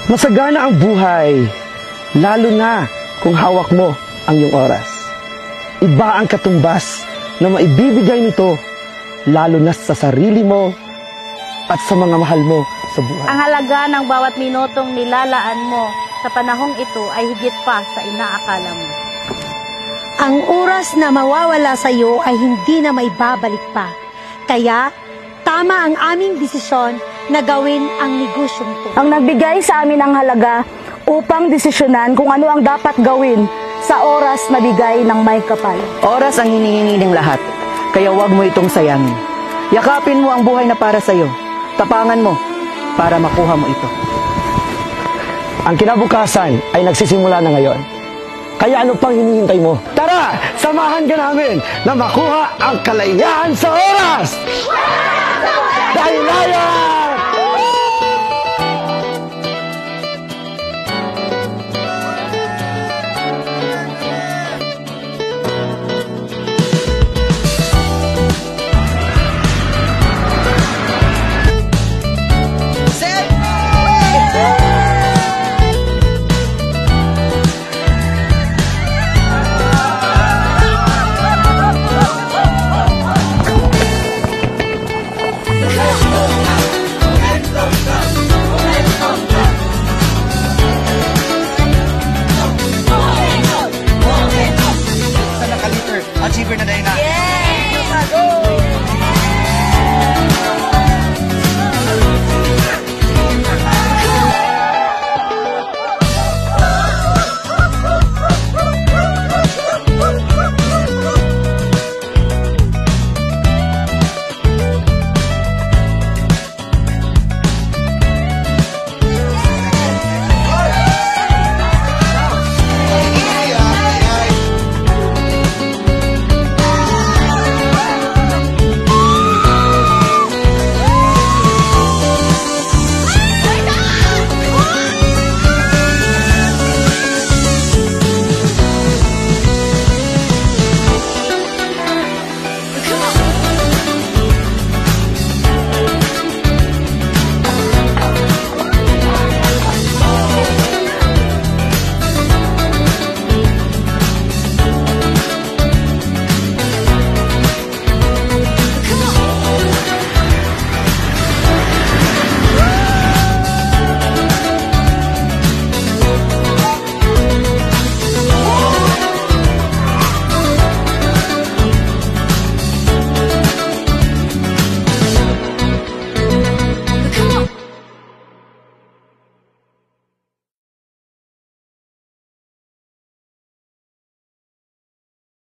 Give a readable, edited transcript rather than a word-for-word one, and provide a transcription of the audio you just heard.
Masagana ang buhay, lalo na kung hawak mo ang iyong oras. Iba ang katumbas na maibibigay nito, lalo na sa sarili mo at sa mga mahal mo sa buhay. Ang halaga ng bawat minutong nilalaan mo sa panahong ito ay higit pa sa inaakala mo. Ang oras na mawawala sa iyo ay hindi na may babalik pa. Kaya, tama ang aming desisyon na gawin ang negosyong ito. Ang nagbigay sa amin ng halaga upang desisyonan kung ano ang dapat gawin sa oras na bigay ng may kapal. Oras ang hinihingi ng lahat, kaya huwag mo itong sayangin. Yakapin mo ang buhay na para sa'yo. Tapangan mo para makuha mo ito. Ang kinabukasan ay nagsisimula na ngayon. Kaya ano pang hinihintay mo? Tara, samahan ka namin na makuha ang kalayahan sa oras! Dahil